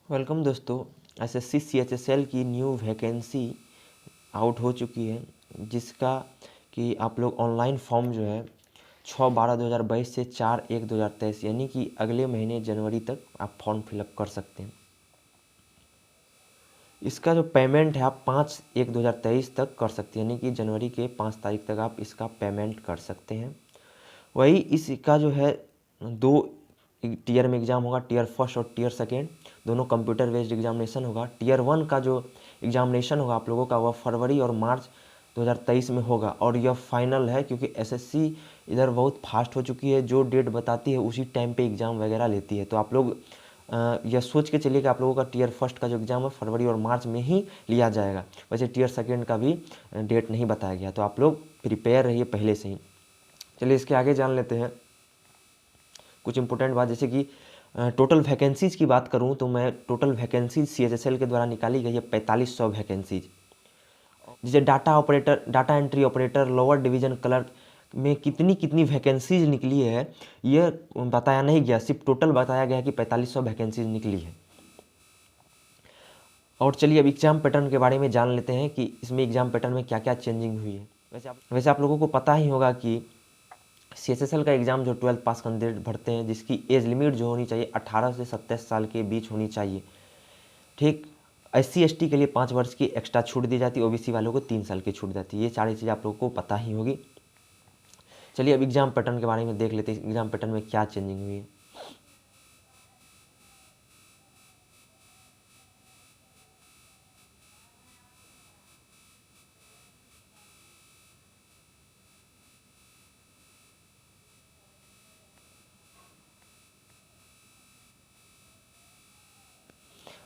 Welcome दोस्तों। SSC CHSL की new vacancy out हो चुकी है, जिसका कि आप लोग ऑनलाइन फॉर्म जो है 6/12/2022 से 4/1/2023 यानी कि अगले महीने जनवरी तक आप फॉर्म फिलअप कर सकते हैं। इसका जो पेमेंट है आप 5/1/2023 तक कर सकते हैं, यानी कि जनवरी के 5 तारीख तक आप इसका पेमेंट कर सकते हैं। वही इसका जो है 2 टीयर में एग्ज़ाम होगा, टीयर फर्स्ट और टीयर सेकेंड दोनों कंप्यूटर बेस्ड एग्जामिनेशन होगा। टीयर 1 का जो एग्जामिनेशन होगा आप लोगों का वह फरवरी और मार्च 2023 में होगा और यह फाइनल है, क्योंकि एसएससी इधर बहुत फास्ट हो चुकी है, जो डेट बताती है उसी टाइम पे एग्ज़ाम वगैरह लेती है। तो आप लोग यह सोच के चलिए कि आप लोगों का टीयर फर्स्ट का जो एग्ज़ाम है फरवरी और मार्च में ही लिया जाएगा। वैसे टीयर सेकेंड का भी डेट नहीं बताया गया, तो आप लोग प्रिपेयर रहिए पहले से ही। चलिए इसके आगे जान लेते हैं कुछ इंपॉर्टेंट बात, जैसे कि टोटल वैकेंसीज़ की बात करूं तो मैं टोटल वैकेंसीज सीएचएसएल के द्वारा निकाली गई है 4500 वैकेंसीज। जैसे data operator, data entry operator, lower division clerk में कितनी कितनी वैकेंसीज निकली है ये बताया नहीं गया, सिर्फ टोटल बताया गया कि 4500 वैकेंसीज निकली है। और चलिए अब एग्ज़ाम पैटर्न के बारे में जान लेते हैं कि इसमें एग्ज़ाम पैटर्न में क्या क्या चेंजिंग हुई है। वैसे आप लोगों को पता ही होगा कि सीएचएसएल का एग्ज़ाम जो 12th पास कैंडिडेट भरते हैं, जिसकी एज लिमिट जो होनी चाहिए 18 से 27 साल के बीच होनी चाहिए। ठीक, SC ST के लिए 5 वर्ष की एक्स्ट्रा छूट दी जाती है, ओबीसी वालों को 3 साल की छूट जाती है। ये सारी चीज़ें आप लोगों को पता ही होगी। चलिए अब एग्ज़ाम पैटर्न के बारे में देख लेते हैं, एग्ज़ाम पैटर्न में क्या चेंजिंग हुई है।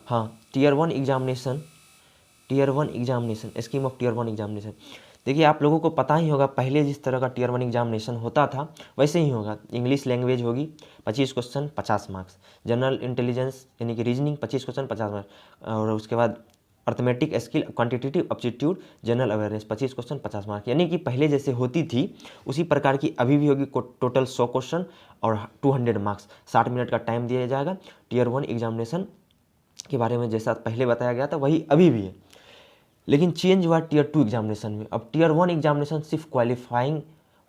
हाँ, tier 1 examination, scheme of tier 1 examination. देखिए आप लोगों को पता ही होगा, पहले जिस तरह का टीयर 1 एग्जामिनेशन होता था वैसे ही होगा। इंग्लिश लैंग्वेज होगी, 25 क्वेश्चन 50 मार्क्स। जनरल इंटेलिजेंस यानी कि रीजनिंग 25 क्वेश्चन 50 मार्क्स। और उसके बाद arithmetic skill, quantitative aptitude, general awareness 25 question 50 marks. यानी कि पहले जैसे होती थी उसी प्रकार की अभी भी होगी। टोटल 100 क्वेश्चन और 200 मार्क्स, 60 मिनट का टाइम दिया जाएगा। टीयर 1 एग्जामिनेशन के बारे में जैसा पहले बताया गया था वही अभी भी है, लेकिन चेंज हुआ टीयर 2 एग्जामिनेशन में। अब टीयर 1 एग्जामिनेशन सिर्फ क्वालिफाइंग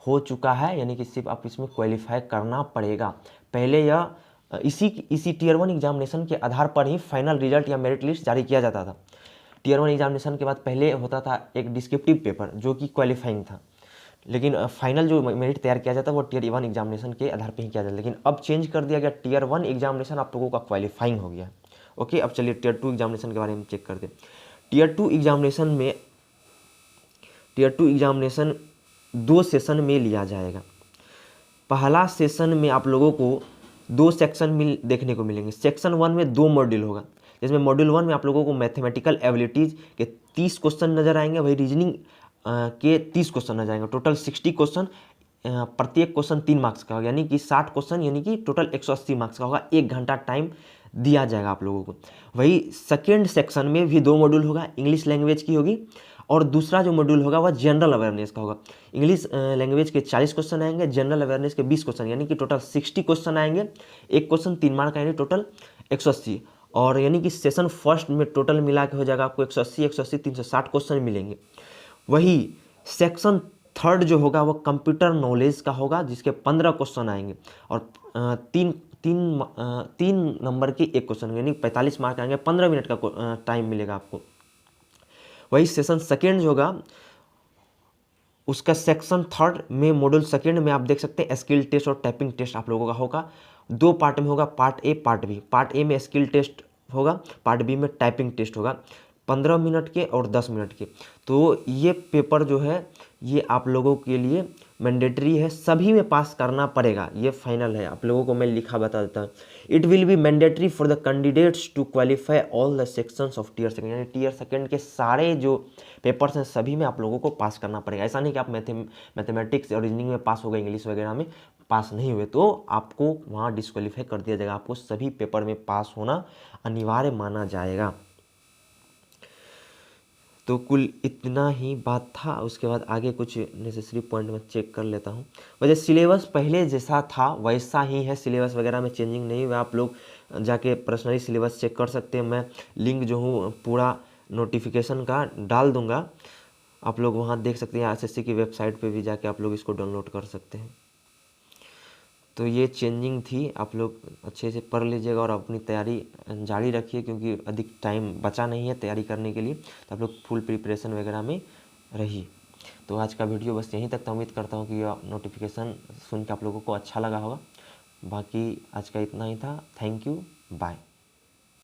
हो चुका है, यानी कि सिर्फ आप इसमें क्वालिफाई करना पड़ेगा। पहले यह इसी टीयर 1 एग्जामिनेशन के आधार पर ही फाइनल रिजल्ट या मेरिट लिस्ट जारी किया जाता था। टीयर 1 एग्जामिनेशन के बाद पहले होता था एक डिस्क्रिप्टिव पेपर जो कि क्वालिफाइंग था, लेकिन फाइनल जो मेरिट तैयार किया जाता है वो टीयर 1 एग्जामिनेशन के आधार पर ही किया जाता है। लेकिन अब चेंज कर दिया गया, टीयर 1 एग्जामिनेशन आप लोगों का क्वालिफाइंग हो गया। ओके, अब चलिए टीयर 2 एग्जामिनेशन के बारे में चेक करते हैं। टीयर 2 एग्जामिनेशन 2 सेशन में लिया जाएगा। पहला सेशन में आप लोगों को 2 सेक्शन में देखने को मिलेंगे। सेक्शन 1 में 2 मॉड्यूल होगा, जिसमें मॉड्यूल 1 में आप लोगों को मैथमेटिकल एबिलिटीज़ के 30 क्वेश्चन नजर आएंगे, वही रीजनिंग के 30 क्वेश्चन नजर आएंगे। टोटल 60 क्वेश्चन, प्रत्येक क्वेश्चन 3 मार्क्स का होगा, यानी कि 60 क्वेश्चन, यानी कि टोटल 180 मार्क्स का होगा। 1 घंटा टाइम दिया जाएगा आप लोगों को। वही सेकेंड सेक्शन में भी 2 मॉड्यूल होगा, इंग्लिश लैंग्वेज की होगी और दूसरा जो मॉड्यूल होगा वह जनरल अवेयरनेस का होगा। इंग्लिश लैंग्वेज के 40 क्वेश्चन आएंगे, जनरल अवेयरनेस के 20 क्वेश्चन, यानी कि टोटल 60 क्वेश्चन आएंगे। एक क्वेश्चन 3 मार्क आएंगे, टोटल 180। और यानी कि सेशन फर्स्ट में टोटल मिला के हो जाएगा आपको 180 360 क्वेश्चन मिलेंगे। वही सेक्शन थर्ड जो होगा वो कंप्यूटर नॉलेज का होगा, जिसके 15 क्वेश्चन आएंगे और तीन नंबर के एक क्वेश्चन, यानी 45 मार्क आएंगे। 15 मिनट का टाइम मिलेगा आपको। वही सेशन सेकेंड जो होगा उसका सेक्शन थर्ड में मॉड्यूल सेकेंड में आप देख सकते हैं स्किल टेस्ट और टाइपिंग टेस्ट आप लोगों का होगा। 2 पार्ट में होगा, part A part B. Part A में स्किल टेस्ट होगा, पार्ट बी में टाइपिंग टेस्ट होगा, 15 मिनट के और 10 मिनट के। तो ये पेपर जो है ये आप लोगों के लिए मैंडेटरी है, सभी में पास करना पड़ेगा, ये फाइनल है। आप लोगों को मैं लिखा बता देता हूँ, it will be mandatory for the candidates to qualify all the sections of tier second, यानी टीयर सेकेंड के सारे जो पेपर्स हैं सभी में आप लोगों को पास करना पड़ेगा। ऐसा नहीं कि आप मैथमेटिक्स और रीजनिंग में पास हो गए, इंग्लिश वगैरह में पास नहीं हुए तो आपको वहाँ डिस्क्वालीफाई कर दिया जाएगा। आपको सभी पेपर में पास होना अनिवार्य माना जाएगा। तो कुल इतना ही बात था। उसके बाद आगे कुछ नेसेसरी पॉइंट मैं चेक कर लेता हूँ। वैसे सिलेबस पहले जैसा था वैसा ही है, सिलेबस वगैरह में चेंजिंग नहीं हुआ। आप लोग जाके पर्सनली सिलेबस चेक कर सकते हैं। मैं लिंक जो हूँ पूरा नोटिफिकेशन का डाल दूँगा, आप लोग वहाँ देख सकते हैं। एसएससी की वेबसाइट पे भी जाके आप लोग इसको डाउनलोड कर सकते हैं। तो ये चेंजिंग थी, आप लोग अच्छे से पढ़ लीजिएगा और अपनी तैयारी जारी रखिए, क्योंकि अधिक टाइम बचा नहीं है तैयारी करने के लिए। तो आप लोग फुल प्रिपरेशन वगैरह में रहिए। तो आज का वीडियो बस यहीं तक था। उम्मीद करता हूँ कि यह नोटिफिकेशन सुन के आप लोगों को अच्छा लगा होगा। बाकी आज का इतना ही था। Thank you, bye.